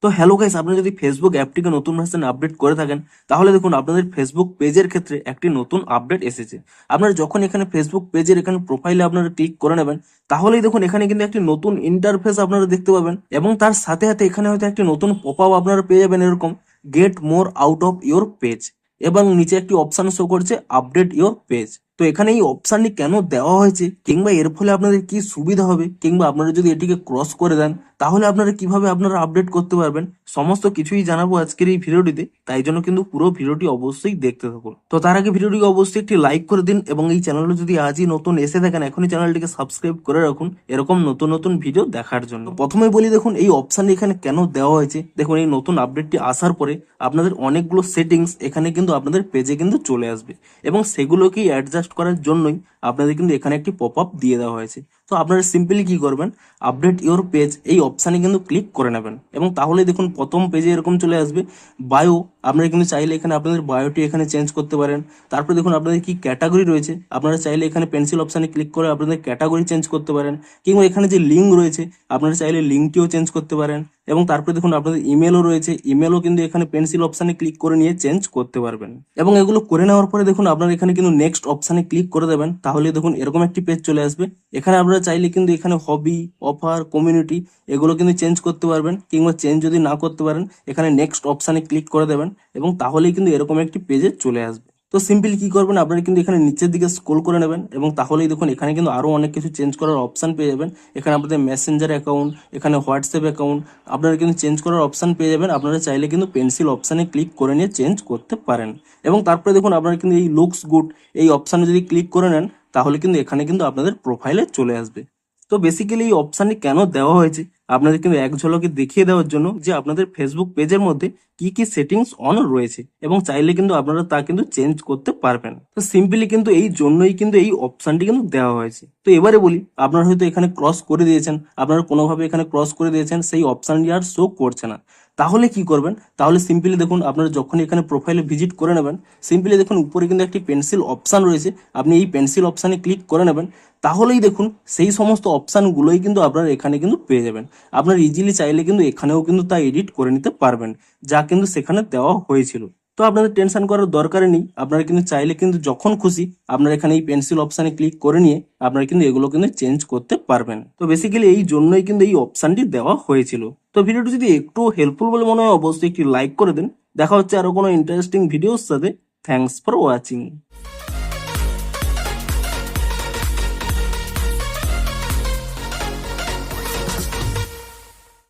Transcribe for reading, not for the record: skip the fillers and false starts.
তো hello guys, আপনারা যদি ফেসবুক অ্যাপটিকে নতুন ভার্সন আপডেট করে থাকেন তাহলে দেখুন আপনাদের ফেসবুক পেজের ক্ষেত্রে একটি নতুন আপডেট এসেছে। আপনারা যখন এখানে ফেসবুক পেজের এখানে প্রোফাইলে আপনারা ক্লিক করে নেবেন তাহলেই দেখুন এখানে কিন্তু একটি নতুন ইন্টারফেস আপনারা দেখতে পাবেন এবং তার সাথে সাথে এখানে হয়তো একটি নতুন পপ আপ আপনারা পেয়ে যাবেন এরকম get more out of your page, এবং নিচে একটি অপশন শো করছে আপডেট ইওর পেজ। তো এখানে এই অপশনটি কেন দেওয়া হয়েছে কিংবা এর ফলে আপনাদের কি সুবিধা হবে কিংবা আপনারা যদি এটিকে ক্রস করে দেন তাহলে আপনারা কিভাবে আপনারা আপডেট করতে পারবেন, সমস্ত কিছুই জানাবো আজকের এই ভিডিওটিতে। তাই জন্য কিন্তু পুরো ভিডিওটি অবশ্যই দেখতে থাকুন। তো তার আগে ভিডিওটিকে অবশ্যই একটি লাইক করে দিন এবং এই চ্যানেলে যদি আজই নতুন এসে থাকেন এখনই চ্যানেলটিকে সাবস্ক্রাইব করে রাখুন এরকম নতুন নতুন ভিডিও দেখার জন্য। প্রথমে বলি দেখুন এই অপশনটি এখানে কেন দেওয়া হয়েছে। দেখুন এই নতুন আপডেটটি আসার পরে আপনাদের অনেকগুলো সেটিংস এখানে কিন্তু আপনাদের পেজে কিন্তু চলে আসবে এবং সেগুলোকেই অ্যাডজাস্ট করার জন্যই আপনাদের কিন্তু এখানে একটি পপ আপ দিয়ে দেওয়া হয়েছে। তো আপনারা সিম্পলি কি করবেন, আপডেট ইওর পেজ এই অপশানে কিন্তু ক্লিক করে নেবেন এবং তাহলে দেখুন প্রথম পেজে এরকম চলে আসবে বায়ো। আপনারা কিন্তু চাইলে এখানে আপনাদের বায়োটি এখানে চেঞ্জ করতে পারেন। তারপরে দেখুন আপনাদের কি ক্যাটাগরি রয়েছে, আপনারা চাইলে এখানে পেন্সিল অপশানে ক্লিক করে আপনাদের ক্যাটাগরি চেঞ্জ করতে পারেন, কিংবা এখানে যে লিঙ্ক রয়েছে আপনারা চাইলে লিঙ্কটিও চেঞ্জ করতে পারেন। এবং তারপরে দেখুন আপনাদের ইমেলও রয়েছে, ইমেলও কিন্তু এখানে পেন্সিল অপশানে ক্লিক করে নিয়ে চেঞ্জ করতে পারবেন। এবং এগুলো করে নেওয়ার পরে দেখুন আপনারা এখানে কিন্তু নেক্সট অপশানে ক্লিক করে দেবেন, তাহলে দেখুন এরকম একটি পেজ চলে আসবে। এখানে আপনারা চাইলে কিন্তু এখানে হবি, অফার, কমিউনিটি এগুলো কিন্তু চেঞ্জ করতে পারবেন, কিংবা চেঞ্জ যদি না করতে পারেন এখানে নেক্সট অপশানে ক্লিক করে দেবেন এবং তাহলেই কিন্তু এরকম একটি পেজে চলে আসবে। তো সিম্পলি কি করবেন, আপনারা কিন্তু এখানে নিচের দিকে স্ক্রল করে নেবেন এবং তাহলেই দেখুন এখানে কিন্তু আরো অনেক কিছু চেঞ্জ করার অপশন পেয়ে যাবেন। এখানে আপনাদের মেসেঞ্জার অ্যাকাউন্ট, এখানে হোয়াটসঅ্যাপ অ্যাকাউন্ট আপনারা কিন্তু চেঞ্জ করার অপশন পেয়ে যাবেন। আপনারা চাইলে কিন্তু পেন্সিল অপশানে ক্লিক করে নিয়ে চেঞ্জ করতে পারেন। এবং তারপরে দেখুন আপনারা কিন্তু এই লুকস গুড এই অপশানে যদি ক্লিক করে নেন তাহলে কিন্তু এখানে কিন্তু আপনাদের প্রোফাইলে চলে আসবে। তো বেসিক্যালি এই অপশানটি কেন দেওয়া হয়েছে আপনাদের কিন্তু এক ঝলকে দেখিয়ে দেওয়ার জন্য যে আপনাদের ফেসবুক পেজের মধ্যে কি কি সেটিংস অন রয়েছে এবং চাইলে কিন্তু আপনারা তা কিন্তু চেঞ্জ করতে পারবেন। তো সিম্পলি কিন্তু এই জন্যই কিন্তু এই অপশানটি কিন্তু দেওয়া হয়েছে। তো এবারে বলি, আপনারা হয়তো এখানে ক্রস করে দিয়েছেন, আপনারা কোনোভাবে এখানে ক্রস করে দিয়েছেন, সেই অপশানটি আর শো করছে না, তাহলে কি করবেন, তাহলে সিম্পলি দেখুন আপনারা যখন এখানে প্রোফাইলে ভিজিট করে নেবেন সিম্পলি দেখুন উপরে কিন্তু একটি পেন্সিল অপশান রয়েছে, আপনি এই পেন্সিল অপশানে ক্লিক করে নেবেন, তাহলেই দেখুন সেই সমস্ত অপশানগুলোই কিন্তু আপনারা এখানে কিন্তু পেয়ে যাবেন। আপনারা ইজিলি চাইলে কিন্তু এখানেও কিন্তু তা এডিট করে নিতে পারবেন যা কিন্তু সেখানে দেওয়া হয়েছিল। তো আপনাদের টেনশন করার দরকার নেই, আপনারা কিন্তু চাইলে কিন্তু যখন খুশি আপনারা এখানে এই পেন্সিল অপশানে ক্লিক করে নিয়ে আপনারা কিন্তু এগুলো কিন্তু চেঞ্জ করতে পারবেন। তো বেসিক্যালি এই জন্যই কিন্তু এই অপশানটি দেওয়া হয়েছিল। তো ভিডিওটি যদি একটু হেল্পফুল বলে মনে হয় অবশ্যই একটি লাইক করে দিন। দেখা হচ্ছে আরো কোনো ইন্টারেস্টিং ভিডিওর সাথে। Thanks for watching.